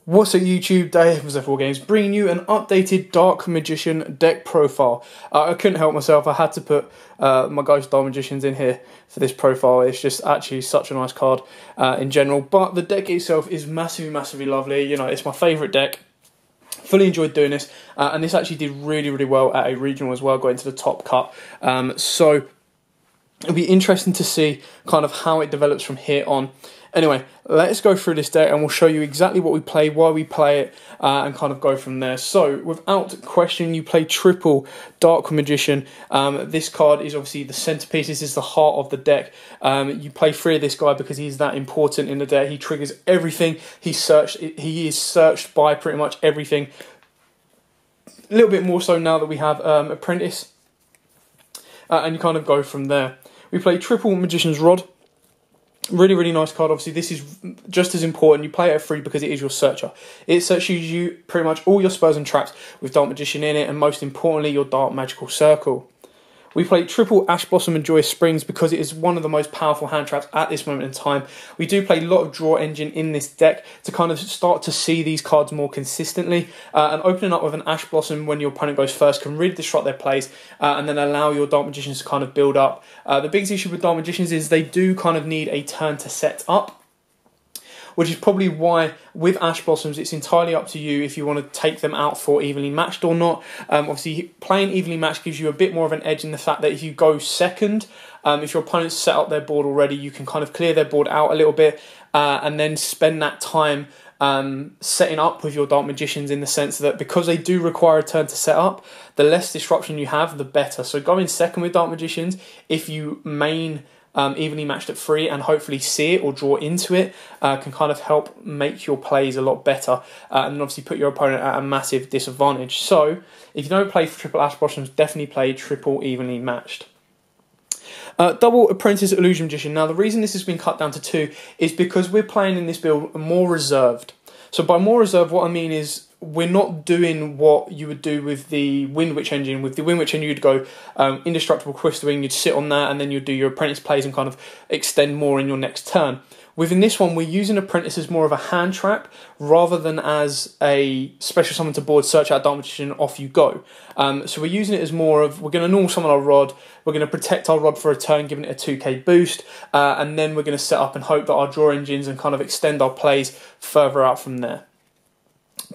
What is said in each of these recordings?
What's up YouTube, Dave from Zephyr Wargames, bringing you an updated Dark Magician deck profile. I couldn't help myself, I had to put my guys Dark Magicians in here for this profile. It's just actually such a nice card in general, but the deck itself is massively lovely. You know, it's my favourite deck. Fully enjoyed doing this, and this actually did really well at a regional as well, got into the top cut. So it'll be interesting to see kind of how it develops from here on. Anyway, let's go through this deck and we'll show you exactly what we play, why we play it, and kind of go from there. So, without question, you play triple Dark Magician. This card is obviously the centerpiece. This is the heart of the deck. You play 3 of this guy because he's that important in the deck. He triggers everything. He is searched by pretty much everything. A little bit more so now that we have Apprentice. And you kind of go from there. We play triple Magician's Rod. Really nice card. Obviously, this is just as important. You play it at 3 because it is your searcher. It searches you pretty much all your spells and traps with Dark Magician in it, and most importantly, your Dark Magical Circle. We play triple Ash Blossom and Joyous Springs because it is one of the most powerful hand traps at this moment in time. We do play a lot of draw engine in this deck to kind of start to see these cards more consistently. And opening up with an Ash Blossom when your opponent goes first can really disrupt their plays and then allow your Dark Magicians to kind of build up. The biggest issue with Dark Magicians is they do kind of need a turn to set up, which is probably why with Ash Blossoms it's entirely up to you if you want to take them out for evenly matched or not. Obviously, playing evenly matched gives you a bit more of an edge in the fact that if you go second, if your opponent's set up their board already, you can kind of clear their board out a little bit and then spend that time setting up with your Dark Magicians, in the sense that because they do require a turn to set up, the less disruption you have, the better. So going second with Dark Magicians, if you main evenly matched at 3 and hopefully see it or draw into it, can kind of help make your plays a lot better and obviously put your opponent at a massive disadvantage. So if you don't play for triple Ash Blossoms, definitely play triple evenly matched. Double Apprentice Illusion Magician. Now, the reason this has been cut down to 2 is because we're playing in this build more reserved. So by more reserved, what I mean is we're not doing what you would do with the Wind Witch engine. With the Wind Witch engine, you'd go Indestructible Crystalling, you'd sit on that, and then you'd do your Apprentice plays and kind of extend more in your next turn. Within this one, we're using Apprentice as more of a hand trap rather than as a special summon to board, search out Dark Magician, off you go. So we're using it as more of, we're going to normal summon our Rod, we're going to protect our Rod for a turn, giving it a 2k boost, and then we're going to set up and hope that our draw engines and kind of extend our plays further out from there.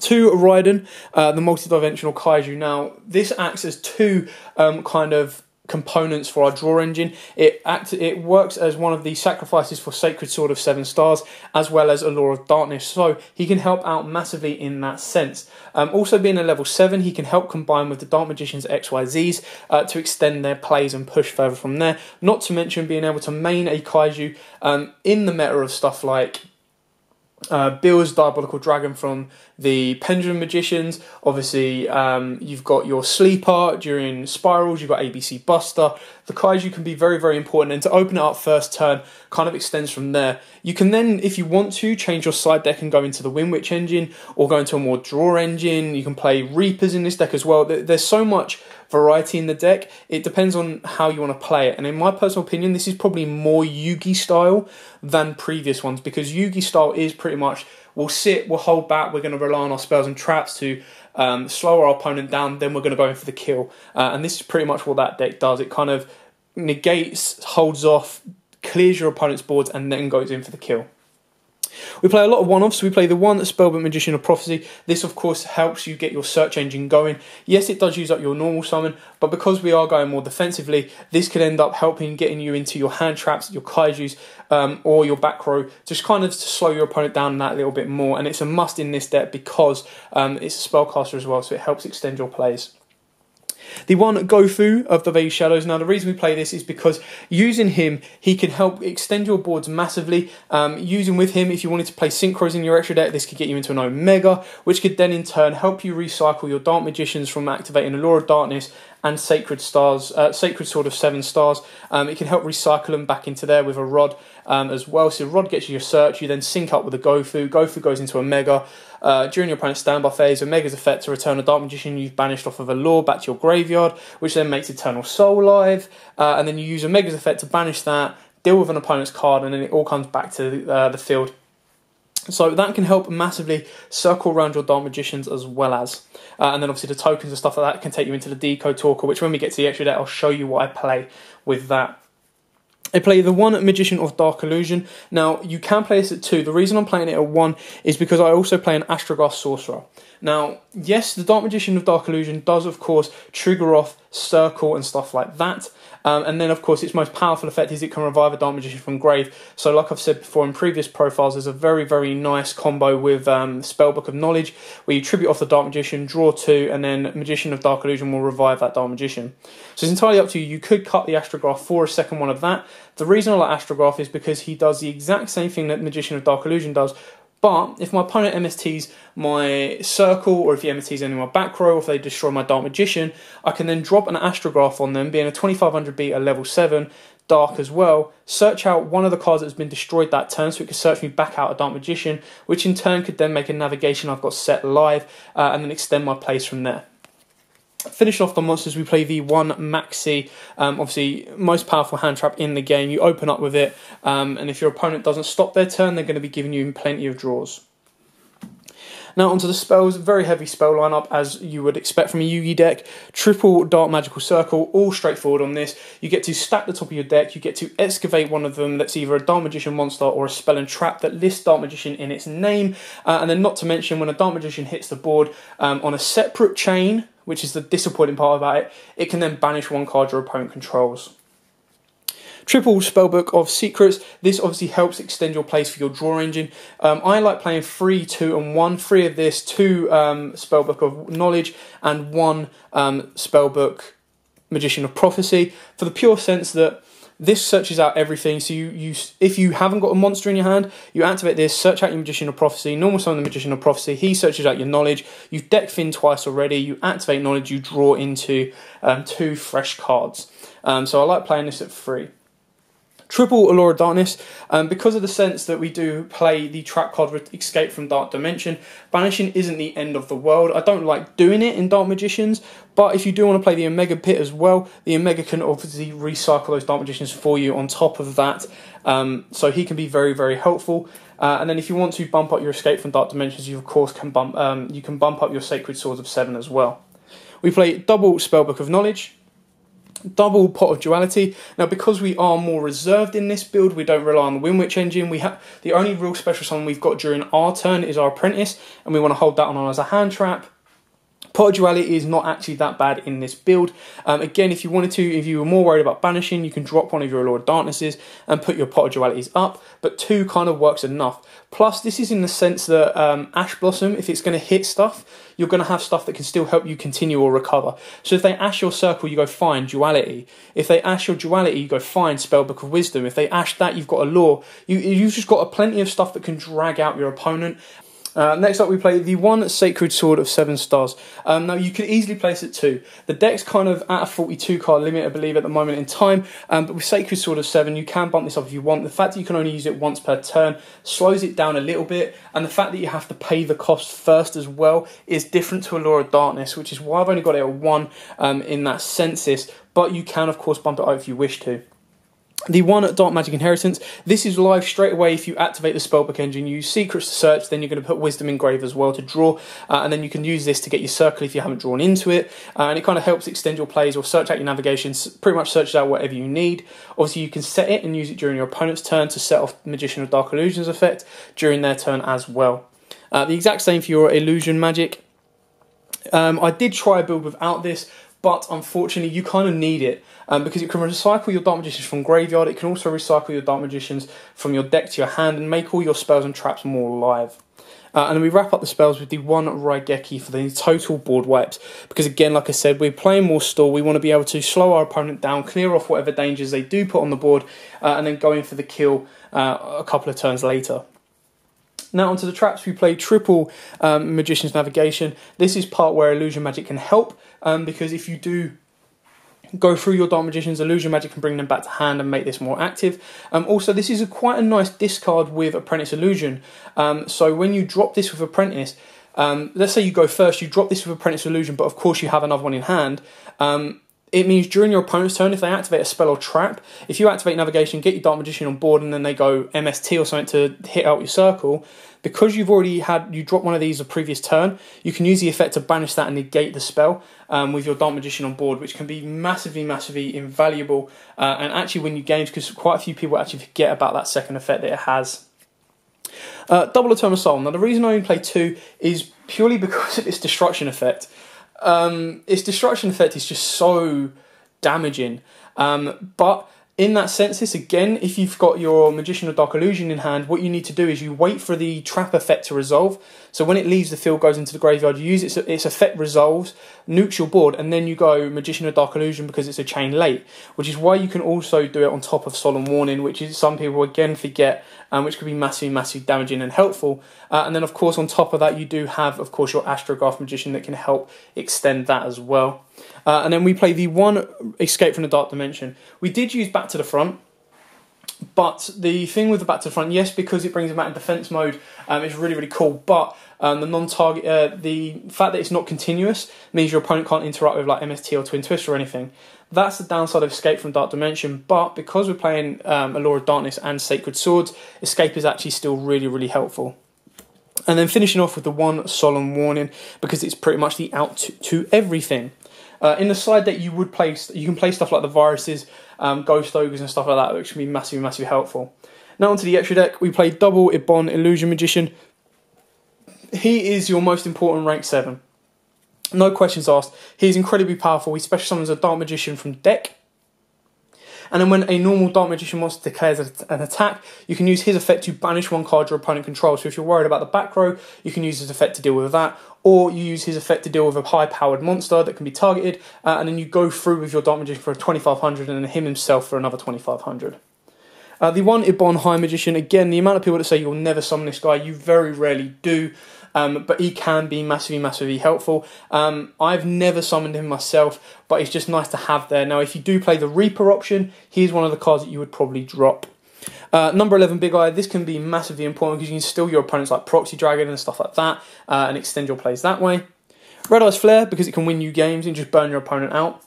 2 Raiden, the multi-dimensional Kaiju. Now, this acts as 2 kind of components for our draw engine. It works as one of the sacrifices for Sacred Sword of 7 stars, as well as Allure of Darkness, so he can help out massively in that sense. Also being a level 7, he can help combine with the Dark Magician's XYZs to extend their plays and push further from there, not to mention being able to main a Kaiju in the meta of stuff like Bill's Diabolical Dragon from the Pendulum Magicians. Obviously, you've got your Sleeper during Spirals, you've got ABC Buster. The Kaiju can be very important, and to open it up first turn kind of extends from there. You can then, if you want to, change your side deck and go into the Wind Witch engine or go into a more draw engine. You can play Reapers in this deck as well. There's so much variety in the deck. It depends on how you want to play it, and in my personal opinion, this is probably more Yugi style than previous ones, because Yugi style is pretty much, we'll sit, we'll hold back, we're going to rely on our spells and traps to slow our opponent down, then we're going to go in for the kill. And this is pretty much what that deck does. It kind of negates, holds off, clears your opponent's boards, and then goes in for the kill. We play a lot of one-offs. We play the 1 Spellbook Magician of Prophecy. This, of course, helps you get your search engine going. Yes, it does use up your normal summon, but because we are going more defensively, this could end up helping getting you into your hand traps, your Kaijus, or your back row, just kind of to slow your opponent down that little bit more. And it's a must in this deck because it's a spellcaster as well, so it helps extend your plays. The 1 Gofu of the Veiled Shadows. Now, the reason we play this is because using him, he can help extend your boards massively. Using with him, if you wanted to play Synchros in your extra deck, this could get you into an Omega, which could then in turn help you recycle your Dark Magicians from activating Allure of Darkness and Sacred Sword of 7 stars. It can help recycle them back into there with a Rod as well. So Rod gets you your search, you then sync up with a Gofu. Gofu goes into Omega. During your opponent's standby phase, Omega's effect to return a Dark Magician you've banished off of a Allure back to your graveyard, which then makes Eternal Soul live. And then you use Omega's effect to banish that, deal with an opponent's card, and then it all comes back to the field. So that can help massively circle around your Dark Magicians as well as. And then obviously the tokens and stuff like that can take you into the Decode Talker, which when we get to the extra deck, I'll show you what I play with that. I play the 1 Magician of Dark Illusion. Now, you can play this at 2. The reason I'm playing it at 1 is because I also play an Astrogast Sorcerer. Now, yes, the Dark Magician of Dark Illusion does, of course, trigger off Circle and stuff like that. And then, of course, its most powerful effect is it can revive a Dark Magician from grave. So, like I've said before in previous profiles, there's a very, very nice combo with Spellbook of Knowledge, where you tribute off the Dark Magician, draw 2, and then Magician of Dark Illusion will revive that Dark Magician. So it's entirely up to you. You could cut the Astrograph for a second one of that. The reason I like Astrograph is because he does the exact same thing that Magician of Dark Illusion does, but if my opponent MSTs my Circle, or if he MSTs any of my back row, or if they destroy my Dark Magician, I can then drop an Astrograph on them, being a 2500 beat at level 7, Dark as well, search out one of the cards that's been destroyed that turn, so it could search me back out a Dark Magician, which in turn could then make a navigation I've got set live, and then extend my plays from there. Finish off the monsters, we play the 1 Maxi, obviously most powerful hand trap in the game. You open up with it, and if your opponent doesn't stop their turn, they're going to be giving you plenty of draws. Now onto the spells, very heavy spell lineup as you would expect from a Yugi deck. Triple Dark Magical Circle, all straightforward on this. You get to stack the top of your deck, you get to excavate one of them that's either a Dark Magician monster or a spell and trap that lists Dark Magician in its name. And then not to mention, when a Dark Magician hits the board on a separate chain, which is the disappointing part about it, it can then banish one card your opponent controls. Triple Spellbook of Secrets. This obviously helps extend your plays for your draw engine. I like playing 3, 2, and 1. 3 of this, 2 Spellbook of Knowledge, and 1 Spellbook Magician of Prophecy, for the pure sense that this searches out everything. So if you haven't got a monster in your hand, you activate this, search out your Magician of Prophecy, normal summon the Magician of Prophecy, he searches out your Knowledge, you've deck Fin twice already, you activate Knowledge, you draw into 2 fresh cards. So I like playing this at 3. Triple Allure of Darkness, because of the sense that we do play the trap card Escape from Dark Dimension, banishing isn't the end of the world. I don't like doing it in Dark Magicians, but if you do want to play the Omega Pit as well, the Omega can obviously recycle those Dark Magicians for you on top of that, so he can be very, very helpful. And then if you want to bump up your Escape from Dark Dimensions, you of course can bump up your Sacred Swords of 7 as well. We play double Spellbook of Knowledge, double Pot of Duality. Now, because we are more reserved in this build, we don't rely on the Windwitch engine. We have the only real special summon we've got during our turn is our Apprentice, and we want to hold that on as a hand trap. Pot of Duality is not actually that bad in this build. Again, if you wanted to, if you were more worried about banishing, you can drop one of your Lord of Darknesses and put your Pot of Dualities up, but 2 kind of works enough. Plus, this is in the sense that Ash Blossom, if it's going to hit stuff, you're going to have stuff that can still help you continue or recover. So if they Ash your Circle, you go fine, Duality. If they Ash your Duality, you go fine, Spellbook of Wisdom. If they Ash that, you've got Allure. You've just got plenty of stuff that can drag out your opponent. Next up we play the 1 Sacred Sword of 7 stars. Now you could easily place it 2. The deck's kind of at a 42 card limit, I believe, at the moment in time, but with Sacred Sword of 7 you can bump this up if you want. The fact that you can only use it once per turn slows it down a little bit, and the fact that you have to pay the cost first as well is different to Allure of Darkness, which is why I've only got it at 1 in that census, but you can of course bump it up if you wish to. The 1 Dark Magic Inheritance, this is live straight away if you activate the Spellbook engine, you use Secrets to search, then you're going to put Wisdom in grave as well to draw, and then you can use this to get your Circle if you haven't drawn into it, and it kind of helps extend your plays or search out your navigations, pretty much searches out whatever you need. Obviously you can set it and use it during your opponent's turn to set off Magician of Dark Illusions effect during their turn as well. The exact same for your Illusion Magic. I did try a build without this, but unfortunately you kind of need it because it can recycle your Dark Magicians from graveyard, it can also recycle your Dark Magicians from your deck to your hand and make all your spells and traps more alive. And then we wrap up the spells with the 1 Raigeki for the total board wipes, because again, like I said, we're playing more stall, we want to be able to slow our opponent down, clear off whatever dangers they do put on the board, and then go in for the kill a couple of turns later. Now onto the traps, we play triple Magician's Navigation. This is part where Illusion Magic can help, because if you do go through your Dark Magicians, Illusion Magic can bring them back to hand and make this more active. Also, this is quite a nice discard with Apprentice Illusion. So when you drop this with Apprentice, let's say you go first, you drop this with Apprentice Illusion, but of course you have another one in hand. it means during your opponent's turn, if they activate a spell or trap, if you activate navigation, get your Dark Magician on board, and then they go MST or something to hit out your circle, because you've already you dropped one of these the previous turn, you can use the effect to banish that and negate the spell with your Dark Magician on board, which can be massively, massively invaluable and actually win you games, because quite a few people actually forget about that second effect that it has. Double Eternal Soul. Now, the reason I only play 2 is purely because of its destruction effect. Its destruction effect is just so damaging, but in that sense, this again, if you've got your Magician of Dark Illusion in hand, what you need to do is you wait for the trap effect to resolve. So when it leaves the field, goes into the graveyard, you use its effect resolves, nukes your board, and then you go Magician of Dark Illusion because it's a chain late, which is why you can also do it on top of Solemn Warning, which is some people again forget, which could be massively, massively damaging and helpful. And then of course on top of that, you do have of course your Astrograph Magician that can help extend that as well. And then we play the 1 Escape from the Dark Dimension. We did use Back to the Front, but the thing with the Back to the Front, yes, because it brings them out in defense mode, it's really, really cool. But the non-target, the fact that it's not continuous means your opponent can't interrupt with like MST or Twin Twist or anything. That's the downside of Escape from Dark Dimension. But because we're playing Allure of Darkness and Sacred Swords, Escape is actually still really, really helpful. And then finishing off with the 1 Solemn Warning, because it's pretty much the out to everything. In the side deck, you can play stuff like the Viruses, Ghost Ogres and stuff like that, which can be massively, massively helpful. Now onto the extra deck, we play double Ibon Illusion Magician. He is your most important rank 7. No questions asked. He is incredibly powerful. He special summons a Dark Magician from deck. And then when a normal Dark Magician monster declares an attack, you can use his effect to banish 1 card your opponent controls. So if you're worried about the back row, you can use his effect to deal with that. Or you use his effect to deal with a high-powered monster that can be targeted, and then you go through with your Dark Magician for a 2500 and then him himself for another 2500. The 1 Ibon High Magician, again, the amount of people that say you'll never summon this guy, you very rarely do. But he can be massively, massively helpful. I've never summoned him myself, but it's just nice to have there. Now, if you do play the Reaper option, he's one of the cards that you would probably drop. Number 11, Big Eye. This can be massively important because you can steal your opponents like Proxy Dragon and stuff like that, and extend your plays that way. Red Eye's Flare, because it can win you games and just burn your opponent out.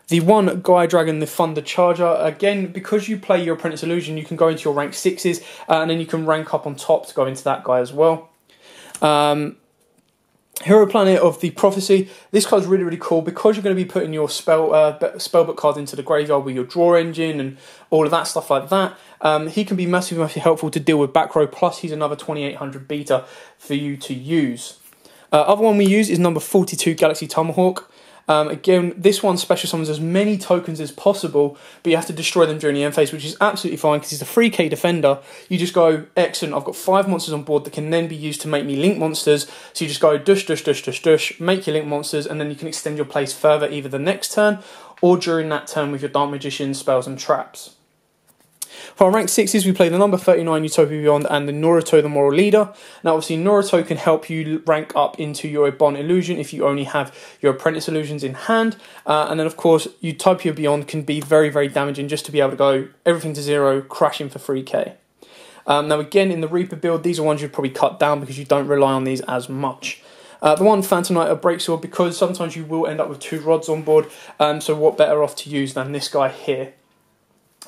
The 1 Gaia Dragon, the Thunder Charger. Again, because you play your Apprentice Illusion, you can go into your rank 6s, and then you can rank up on top to go into that guy as well. Hero Planet of the Prophecy. This card's really, really cool because you're going to be putting your spellbook cards into the graveyard with your draw engine and all of that stuff like that. He can be massively, massively helpful to deal with back row, plus he's another 2800 beta for you to use. Other one we use is number 42, Galaxy Tomahawk. Again, this one special summons as many tokens as possible, but you have to destroy them during the end phase, which is absolutely fine because he's a 3k defender. You just go, excellent, I've got 5 monsters on board that can then be used to make me link monsters. So you just go dush, dush, dush, dush, dush, make your link monsters, and then you can extend your plays further either the next turn or during that turn with your Dark Magician, spells and traps. For our rank 6s, we play the number 39 Utopia Beyond and the Naruto the Moral Leader. Now, obviously, Naruto can help you rank up into your Ibon Illusion if you only have your Apprentice Illusions in hand. And then, of course, Utopia Beyond can be very, very damaging just to be able to go everything to 0, crashing for 3k. Now, again, in the Reaper build, these are ones you'd probably cut down because you don't rely on these as much. The 1 Phantom Knight of Breaksword, because sometimes you will end up with 2 rods on board, so what better off to use than this guy here.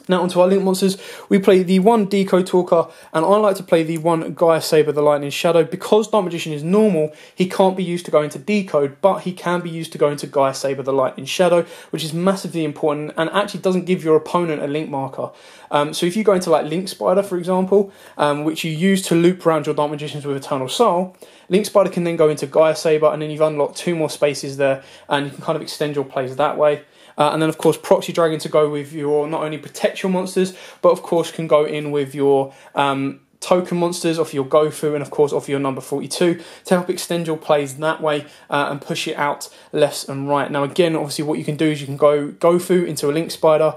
Now onto our link monsters, we play the 1 Decode Talker, and I like to play the 1 Gaia Saber the Lightning Shadow. Because Dark Magician is normal, he can't be used to go into Decode, but he can be used to go into Gaia Saber the Lightning Shadow, which is massively important and actually doesn't give your opponent a link marker. So if you go into like Link Spider, for example, which you use to loop around your Dark Magicians with Eternal Soul, Link Spider can then go into Gaia Saber, and then you've unlocked 2 more spaces there, and you can kind of extend your plays that way. And then, of course, Proxy Dragon to go with your, not only protect your monsters, but, of course, can go in with your token monsters off your Gofu and, of course, off your number 42 to help extend your plays that way and push it out left and right. Now, again, obviously, what you can do is you can go Gofu into a Link Spider,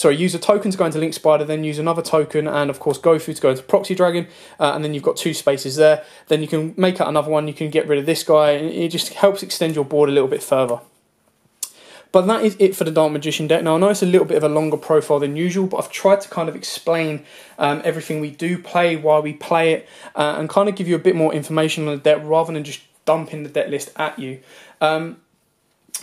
use a token to go into Link Spider, then use another token, and of course Gofu to go into Proxy Dragon, and then you've got 2 spaces there. Then you can make out another one, you can get rid of this guy, and it just helps extend your board a little bit further. But that is it for the Dark Magician deck. Now, I know it's a little bit of a longer profile than usual, but I've tried to kind of explain everything we do play, why we play it, and kind of give you a bit more information on the deck rather than just dumping the deck list at you.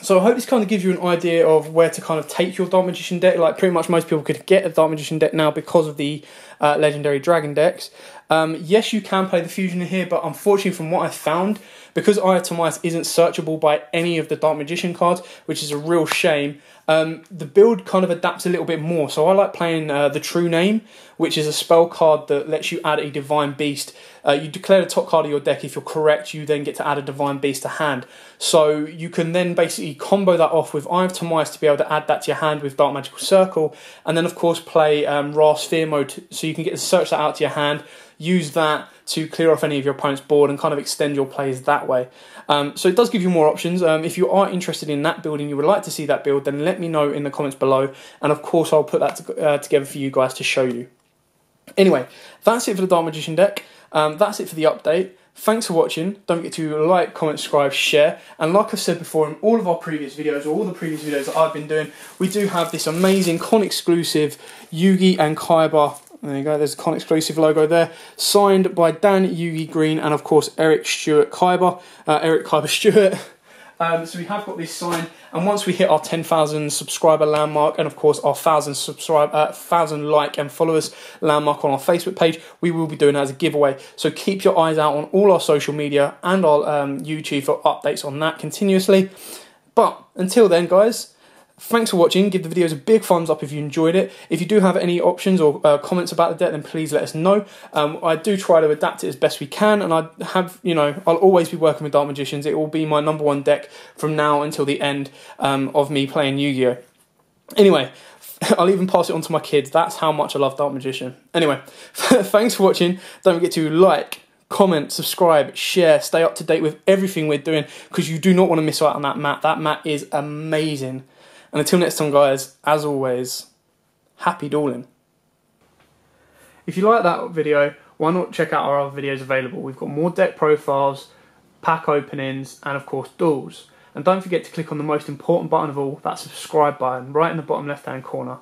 So I hope this kind of gives you an idea of where to kind of take your Dark Magician deck. Like pretty much most people could get a Dark Magician deck now because of the Legendary Dragon decks. Yes, you can play the Fusion in here, but unfortunately from what I found, because Eye isn't searchable by any of the Dark Magician cards, which is a real shame, the build kind of adapts a little bit more. So I like playing the True Name, which is a spell card that lets you add a Divine Beast. You declare the top card of your deck. If you're correct, you then get to add a Divine Beast to hand. So you can then basically combo that off with Eye of Timaeus to be able to add that to your hand with Dark Magical Circle, and then of course play Ra Sphere mode, so you can get to search that out to your hand, use that to clear off any of your opponent's board and kind of extend your plays that way. So it does give you more options. If you are interested in that build and you would like to see that build, then let me know in the comments below, and of course I'll put that together for you guys to show you. Anyway, that's it for the Dark Magician deck. That's it for the update. Thanks for watching. Don't forget to like, comment, subscribe, share. And like I've said before in all of our previous videos, or all the previous videos that I've been doing, we do have this amazing con-exclusive Yugi and Kaiba. There you go, there's a con-exclusive logo there. Signed by Dan Yugi Green and of course Eric Kaiba Stewart. So we have got this signed, and once we hit our 10,000 subscriber landmark, and of course our 1,000 like and followers landmark on our Facebook page, we will be doing it as a giveaway. So keep your eyes out on all our social media and our YouTube for updates on that continuously. But until then, guys, thanks for watching. Give the videos a big thumbs up if you enjoyed it. If you do have any options or comments about the deck, then please let us know. I do try to adapt it as best we can, and I'll always be working with Dark Magicians. It will be my #1 deck from now until the end of me playing Yu-Gi-Oh! Anyway, I'll even pass it on to my kids. That's how much I love Dark Magician. Anyway, thanks for watching. Don't forget to like, comment, subscribe, share, stay up to date with everything we're doing, because you do not want to miss out on that mat. That mat is amazing. And until next time, guys, as always, happy dueling. If you like that video, why not check out our other videos available? We've got more deck profiles, pack openings, and of course duels. And don't forget to click on the most important button of all, that subscribe button, right in the bottom left hand corner.